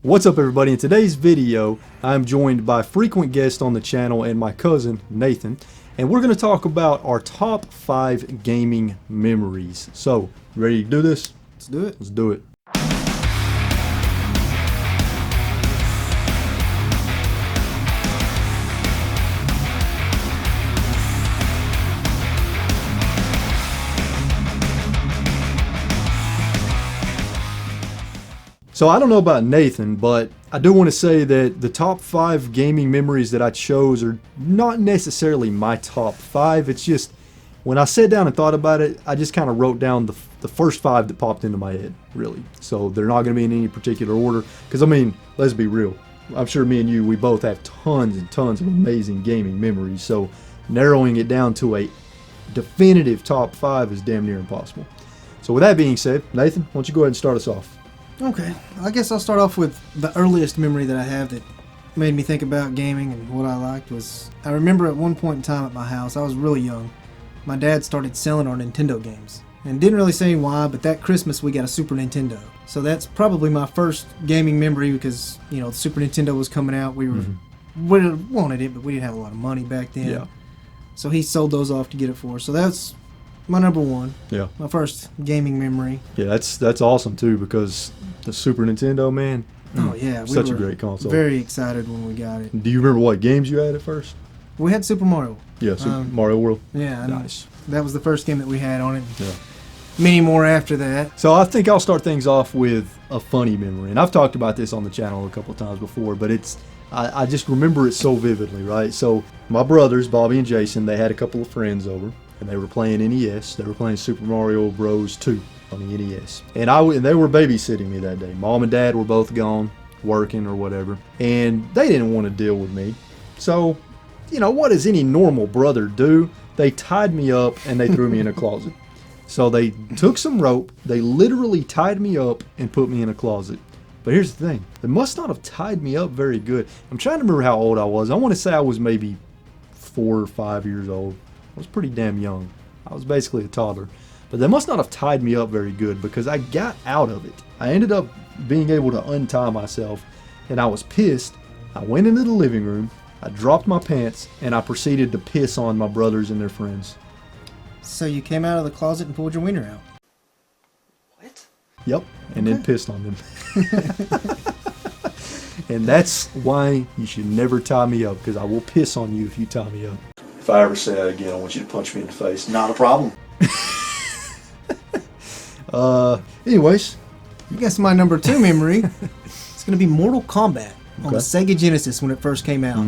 What's up, everybody? In today's video, I'm joined by frequent guest on the channel and my cousin, Nathan, and we're going to talk about our top 5 gaming memories. So, ready to do this? Let's do it. Let's do it. So I don't know about Nathan, but I do want to say that the top 5 gaming memories that I chose are not necessarily my top 5. It's just, when I sat down and thought about it, I just kind of wrote down the first 5 that popped into my head, really. So they're not going to be in any particular order. Because, I mean, let's be real. I'm sure me and you, we both have tons and tons of amazing gaming memories. So narrowing it down to a definitive top 5 is damn near impossible. So with that being said, Nathan, why don't you go ahead and start us off? Okay, I guess I'll start off with the earliest memory that I have that made me think about gaming and what I liked was, I remember at one point in time at my house, I was really young, my dad started selling our Nintendo games. And didn't really say why, but that Christmas we got a Super Nintendo. So that's probably my first gaming memory because, you know, the Super Nintendo was coming out. We wanted it, but we didn't have a lot of money back then. Yeah. So he sold those off to get it for us. So that's my number one. Yeah. My first gaming memory. Yeah, that's awesome too, because the Super Nintendo, man. Oh yeah, Such a great console. Very excited when we got it. Do you remember what games you had at first? We had Super Mario. Yeah, Super Mario World. Yeah, Nice. That was the first game that we had on it. Yeah. Many more after that. So I think I'll start things off with a funny memory, and I've talked about this on the channel a couple of times before, but I just remember it so vividly, right? So my brothers, Bobby and Jason, they had a couple of friends over, and they were playing NES. They were playing Super Mario Bros. 2 on the NES. And they were babysitting me that day. Mom and Dad were both gone, working or whatever, and they didn't want to deal with me. So, you know, what does any normal brother do? They tied me up and they threw me in a closet. So they took some rope, they literally tied me up and put me in a closet. But here's the thing, they must not have tied me up very good. I'm trying to remember how old I was. I want to say I was maybe 4 or 5 years old. I was pretty damn young. I was basically a toddler. But they must not have tied me up very good because I got out of it. I ended up being able to untie myself, and I was pissed. I went into the living room, I dropped my pants, and I proceeded to piss on my brothers and their friends. So you came out of the closet and pulled your wiener out? What? Yep, and then pissed on them. And that's why you should never tie me up, because I will piss on you if you tie me up. If I ever say that again, I want you to punch me in the face. Not a problem. Anyways. I guess my number 2 memory is going to be Mortal Kombat on the Okay. Sega Genesis when it first came out.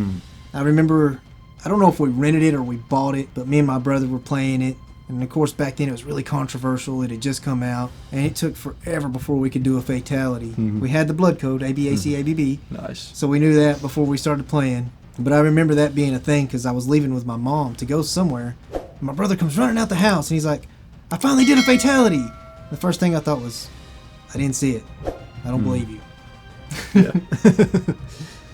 I remember, I don't know if we rented it or we bought it, but me and my brother were playing it. And of course back then it was really controversial. It had just come out and it took forever before we could do a fatality. We had the blood code, ABAC, ABB. Nice. So we knew that before we started playing. But I remember that being a thing because I was leaving with my mom to go somewhere. And my brother comes running out the house and he's like, I finally did a fatality. The first thing I thought was, I didn't see it. I don't believe you. Yeah.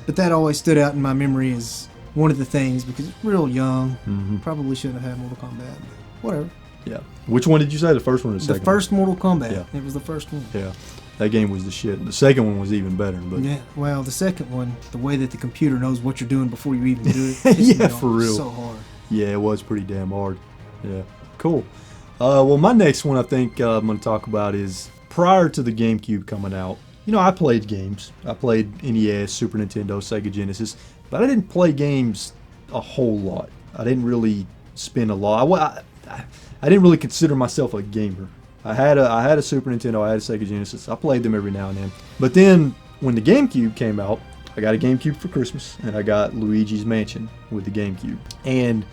But that always stood out in my memory as one of the things because it's real young. Probably shouldn't have had Mortal Kombat. But whatever. Yeah. Which one did you say? The first one or the second? The first Mortal Kombat. Yeah. It was the first one. Yeah. That game was the shit. The second one was even better. But Yeah. Well, the second one, the way that the computer knows what you're doing before you even do it. Yeah, for real. So hard. yeah, it was pretty damn hard. Yeah. Cool. Well, my next one I think I'm going to talk about is prior to the GameCube coming out. You know, I played games. I played NES, Super Nintendo, Sega Genesis, but I didn't play games a whole lot. I didn't really spend a lot. I didn't really consider myself a gamer. I had a Super Nintendo, I had a Sega Genesis. I played them every now and then. But then when the GameCube came out, I got a GameCube for Christmas, and I got Luigis Mansion with the GameCube. And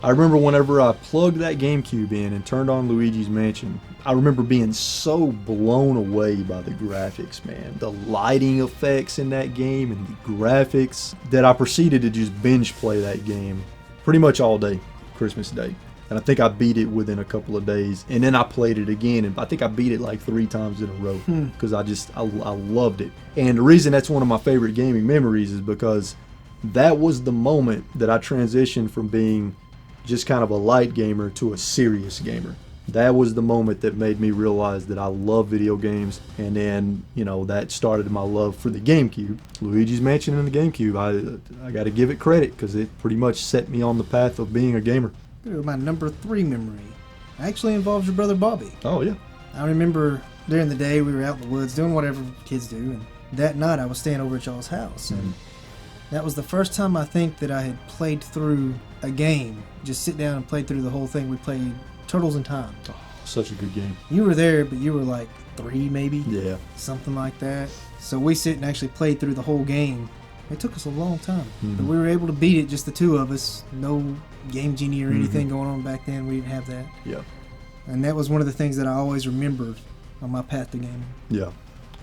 I remember whenever I plugged that GameCube in and turned on Luigi's Mansion, I remember being so blown away by the graphics, man. The lighting effects in that game and the graphics that I proceeded to just binge play that game pretty much all day, Christmas Day. And I think I beat it within a couple of days. And then I played it again, and I think I beat it like 3 times in a row because I loved it. And the reason that's one of my favorite gaming memories is because that was the moment that I transitioned from being just kind of a light gamer to a serious gamer. That was the moment that made me realize that I love video games. And then, you know, that started my love for the GameCube. Luigi's Mansion and the GameCube, I got to give it credit because it pretty much set me on the path of being a gamer. My number 3 memory actually involves your brother Bobby. Oh, yeah. I remember during the day we were out in the woods doing whatever kids do, and that night I was staying over at y'all's house. And that was the first time I think that I had played through a game. Just sit down and played through the whole thing. We played Turtles in Time. Oh, such a good game. You were there, but you were like 3 maybe? Yeah. Something like that. So we sit and actually played through the whole game. It took us a long time. But we were able to beat it, just the 2 of us. No Game Genie or anything going on back then. We didn't have that. Yeah. And that was one of the things that I always remembered on my path to gaming. Yeah.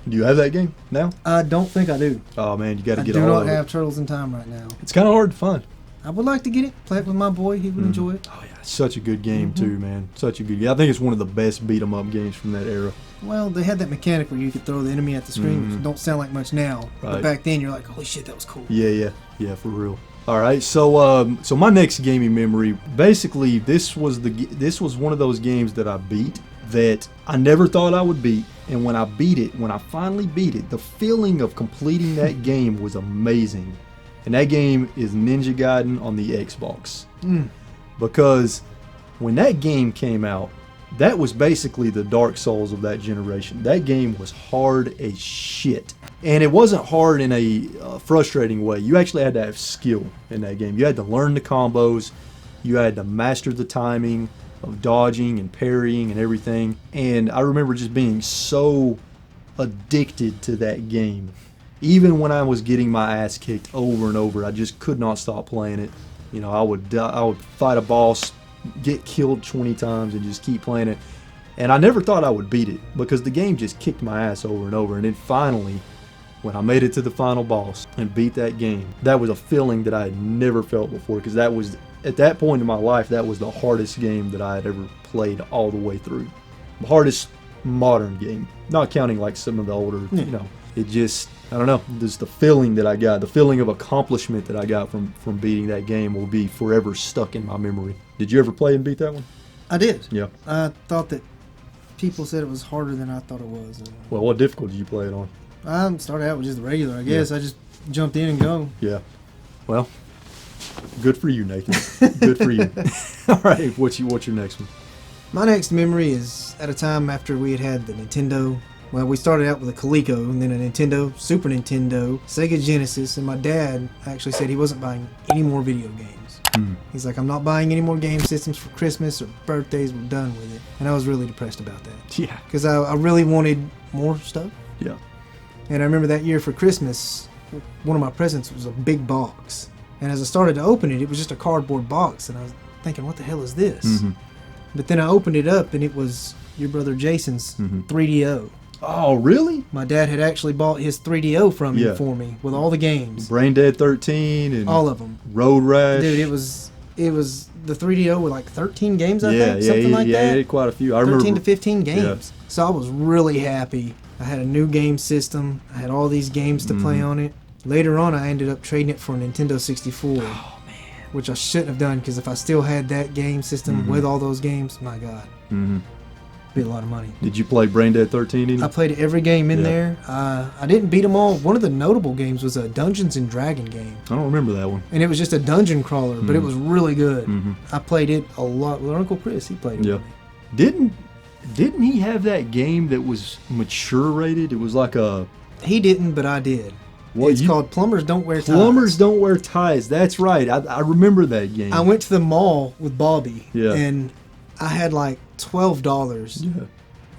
Do you have that game now? I don't think I do. Oh, man, you got to get I all do of not it. have Turtles in Time right now. It's kind of hard to find. I would like to get it, play it with my boy. He would enjoy it. Oh, yeah. Such a good game, too, man. Such a good game. I think it's one of the best beat-em-up games from that era. Well, they had that mechanic where you could throw the enemy at the screen, which don't sound like much now. Right. But back then, you're like, holy shit, that was cool. Yeah, for real. All right, so my next gaming memory, basically, this was one of those games that I beat that I never thought I would beat, and when I finally beat it, the feeling of completing that game was amazing. And that game is Ninja Gaiden on the Xbox. Because when that game came out, that was basically the Dark Souls of that generation. That game was hard as shit. And it wasn't hard in a frustrating way. You actually had to have skill in that game. You had to learn the combos. You had to master the timing of dodging and parrying and everything. And I remember just being so addicted to that game. Even when I was getting my ass kicked over and over, I just could not stop playing it. You know, I would fight a boss, get killed 20 times, and just keep playing it. And I never thought I would beat it because the game just kicked my ass over and over. And then finally, when I made it to the final boss and beat that game, that was a feeling that I had never felt before, because that was, at that point in my life, that was the hardest game that I had ever played all the way through. The hardest modern game, not counting like some of the older, you know. It just, I don't know, just the feeling that I got, the feeling of accomplishment that I got from beating that game will be forever stuck in my memory. Did you ever play and beat that one? I did. Yeah. I thought that people said it was harder than I thought it was. Well, what difficulty did you play it on? I started out with just the regular, I guess. I just jumped in and go. Yeah. Well, good for you, Nathan. Good for you. All right, what's your next one? My next memory is at a time after we had the Nintendo. Well, we started out with a Coleco, and then a Nintendo, Super Nintendo, Sega Genesis, and my dad actually said he wasn't buying any more video games. He's like, I'm not buying any more game systems for Christmas or birthdays, we're done with it. And I was really depressed about that. Yeah. Because I really wanted more stuff. Yeah. And I remember that year for Christmas, one of my presents was a big box. And as I started to open it, it was just a cardboard box, and I was thinking, what the hell is this? But then I opened it up, and it was your brother Jason's 3DO. Oh, really? My dad had actually bought his 3DO from me for me with all the games. Brain Dead 13 and all of them. Road Rash. Dude, it was the 3DO with like 13 games, I think, something like that. Yeah, he had quite a few. I 13 remember, to 15 games. Yeah. So I was really happy. I had a new game system. I had all these games to play on it. Later on, I ended up trading it for a Nintendo 64. Oh, man. Which I shouldn't have done, because if I still had that game system with all those games, my God. Be a lot of money. Did you play Brain Dead 13 in? I played every game in there. I didn't beat them all. One of the notable games was a Dungeons and Dragon game. I don't remember that one. And it was just a dungeon crawler, but it was really good. I played it a lot with Uncle Chris. He played it with me. Didn't he have that game that was mature rated? It was like a... He didn't, but I did. Well, it's called Plumbers Don't Wear Ties. Plumbers Don't Wear Ties. That's right. I remember that game. I went to the mall with Bobby. Yeah. And I had like $12. Yeah.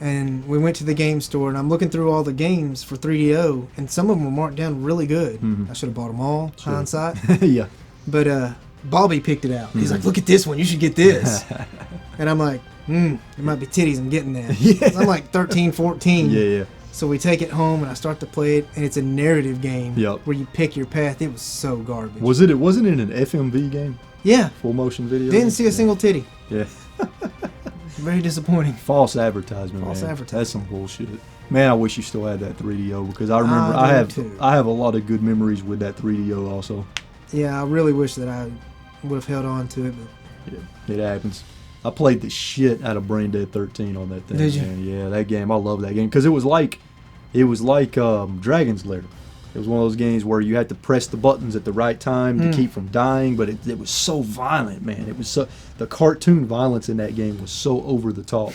And we went to the game store, and I'm looking through all the games for 3DO, and some of them were marked down really good. I should have bought them all, hindsight. Yeah. But Bobby picked it out. He's like, look at this one. You should get this. And I'm like, there might be titties. I'm getting that. Yeah. I'm like 13, 14. Yeah. So we take it home, and I start to play it, and it's a narrative game where you pick your path. It was so garbage. Wasn't it an FMV game? Yeah. Full motion video? Didn't see a single titty. Yeah. Very disappointing. False advertisement, False man. advertisement. That's some bullshit. Man, I wish you still had that 3DO, because I remember I have a lot of good memories with that 3DO also. Yeah, I really wish that I would have held on to it, but yeah, it happens. I played the shit out of Brain Dead 13 on that thing. Did you? Man. Yeah, that game. I love that game because it was like Dragon's Lair. It was one of those games where you had to press the buttons at the right time to keep from dying, but it was so violent, man. It was so, the cartoon violence in that game was so over the top.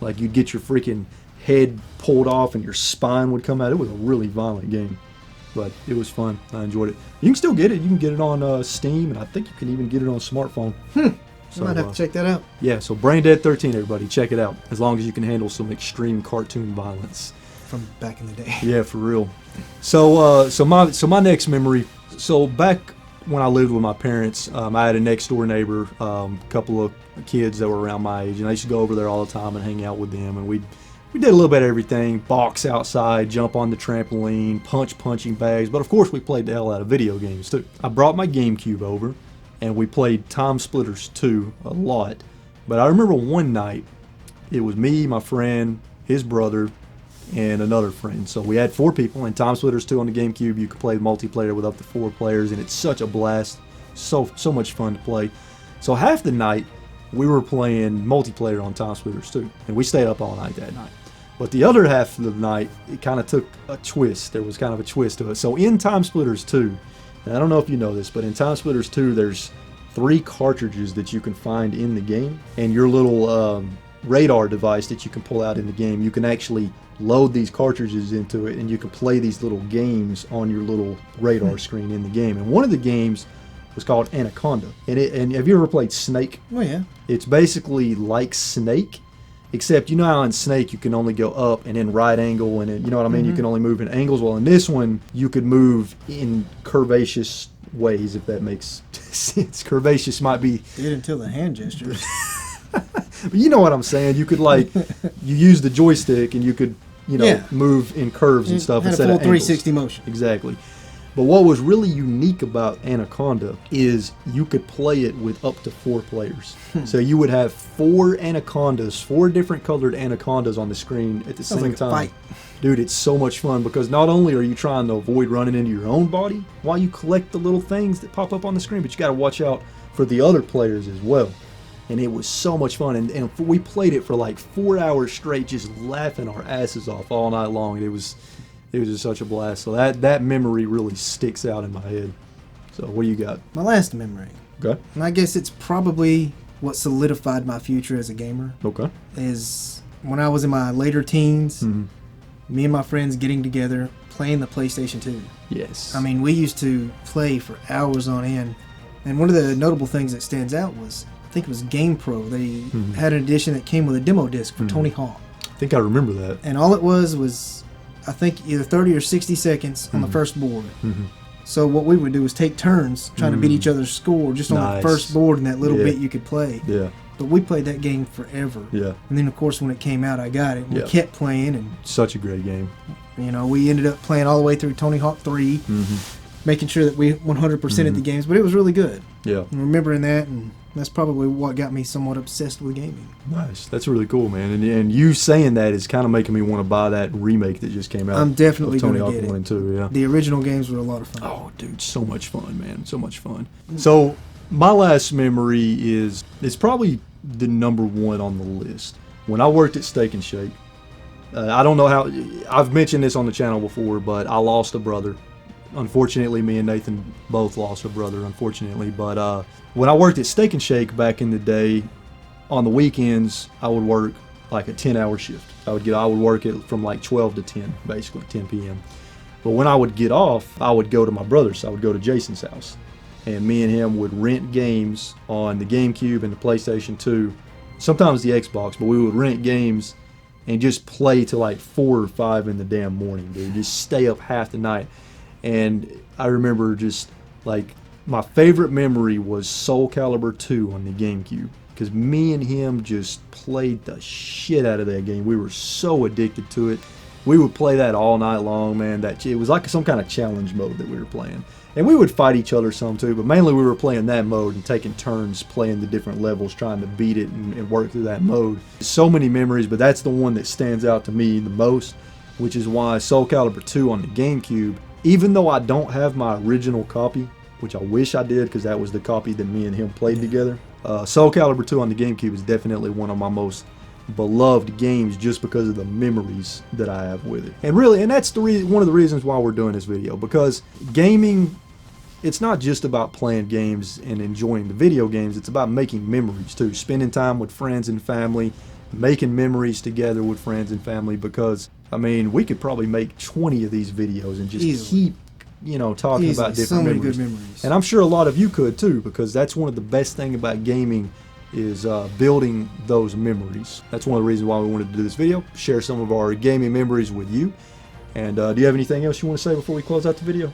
Like you'd get your freaking head pulled off and your spine would come out. It was a really violent game, but it was fun. I enjoyed it. You can still get it. You can get it on Steam, and I think you can even get it on smartphone. So, I might have to check that out. Yeah, so Brain Dead 13, everybody, check it out. As long as you can handle some extreme cartoon violence. From back in the day. Yeah, for real. So my next memory. So back when I lived with my parents, I had a next door neighbor, a couple of kids that were around my age, and I used to go over there all the time and hang out with them. And we did a little bit of everything: box outside, jump on the trampoline, punching bags. But of course, we played the hell out of video games too. I brought my GameCube over, and we played Time Splitters 2 a lot. But I remember one night, it was me, my friend, his brother, and another friend. So we had 4 people, and Time Splitters 2 on the GameCube, you could play multiplayer with up to 4 players, and it's such a blast. So much fun to play. So half the night, we were playing multiplayer on Time Splitters 2, and we stayed up all night that night. But the other half of the night, it kind of took a twist. There was kind of a twist to it. So in Time Splitters 2, and I don't know if you know this, but in Time Splitters 2, there's 3 cartridges that you can find in the game, and your little radar device that you can pull out in the game, you can actually load these cartridges into it, and you can play these little games on your little radar screen in the game. And one of the games was called Anaconda. And have you ever played Snake? Oh yeah. It's basically like Snake, except you know how in Snake you can only go up and then right angle, and you know what I mean? You can only move in angles. Well, in this one, you could move in curvaceous ways, if that makes sense. Curvaceous might be... Did until the hand gestures. But you know what I'm saying? You could you use the joystick and you could, move in curves and stuff instead of 360 motion. Exactly. But what was really unique about Anaconda is you could play it with up to 4 players. So you would have 4 anacondas, 4 different colored anacondas on the screen at the same time. Fight. Dude, it's so much fun because not only are you trying to avoid running into your own body while you collect the little things that pop up on the screen, but you got to watch out for the other players as well. And it was so much fun, and we played it for like 4 hours straight, just laughing our asses off all night long. It was just such a blast. So that memory really sticks out in my head. So what do you got? My last memory. Okay. And I guess it's probably what solidified my future as a gamer. Okay. Is when I was in my later teens, me and my friends getting together, playing the PlayStation 2. Yes. I mean, we used to play for hours on end. And one of the notable things that stands out was, I think it was Game Pro. They had an edition that came with a demo disc for Tony Hawk. I think I remember that. And all it was, I think, either 30 or 60 seconds on the first board. So what we would do was take turns trying to beat each other's score just on the first board in that little bit you could play. Yeah. But we played that game forever. Yeah. And then, of course, when it came out, I got it. And we kept playing. And such a great game. We ended up playing all the way through Tony Hawk 3, making sure that we 100%ed the games. But it was really good. Yeah. And remembering that, and that's probably what got me somewhat obsessed with gaming. Nice. That's really cool, man. And you saying that is kind of making me want to buy that remake that just came out. I'm definitely going to Tony get Hawk 1 and 2, yeah. The original games were a lot of fun. Oh, dude, so much fun, man. So much fun. So my last memory is, it's probably the number 1 on the list. When I worked at Steak and Shake, I don't know how, I've mentioned this on the channel before, but I lost a brother. Unfortunately, me and Nathan both lost a brother, unfortunately. But when I worked at Steak and Shake back in the day, on the weekends, I would work like a 10-hour shift. I would work it from like 12 to 10, basically 10 p.m. But when I would get off, I would go to my brother's. I would go to Jason's house, and me and him would rent games on the GameCube and the PlayStation 2, sometimes the Xbox, but we would rent games and just play till like 4 or 5 in the damn morning, dude. Just stay up half the night. And I remember just like my favorite memory was Soul Calibur 2 on the GameCube, because me and him just played the shit out of that game. We were so addicted to it. We would play that all night long, man. It was like some kind of challenge mode that we were playing. And we would fight each other some too, but mainly we were playing that mode and taking turns playing the different levels, trying to beat it and work through that mode. So many memories, but that's the one that stands out to me the most, which is why Soul Calibur 2 on the GameCube, even though I don't have my original copy, which I wish I did because that was the copy that me and him played together, Soul Calibur 2 on the GameCube is definitely one of my most beloved games just because of the memories that I have with it. And that's one of the reasons why we're doing this video, because gaming, it's not just about playing games and enjoying the video games, it's about making memories too, spending time with friends and family, making memories together with friends and family, because I mean, we could probably make 20 of these videos and just keep, you know, talking about different memories. Good memories. And I'm sure a lot of you could too, because that's one of the best things about gaming is building those memories. That's one of the reasons why we wanted to do this video, share some of our gaming memories with you. And do you have anything else you want to say before we close out the video?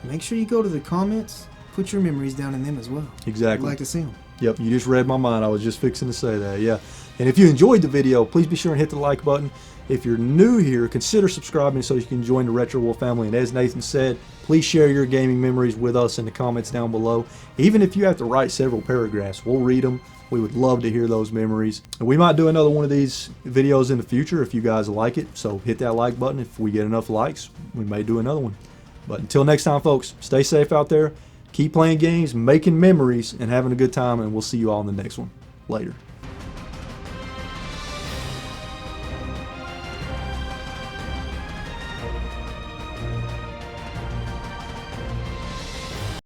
Make sure you go to the comments, put your memories down in them as well. Exactly. I'd like to see them. Yep, you just read my mind. I was just fixing to say that, yeah. And if you enjoyed the video, please be sure and hit the like button. If you're new here, consider subscribing so you can join the RetroWolf family. And as Nathan said, please share your gaming memories with us in the comments down below. Even if you have to write several paragraphs, we'll read them. We would love to hear those memories. And we might do another one of these videos in the future if you guys like it. So hit that like button. If we get enough likes, we may do another one. But until next time, folks, stay safe out there. Keep playing games, making memories, and having a good time. And we'll see you all in the next one. Later.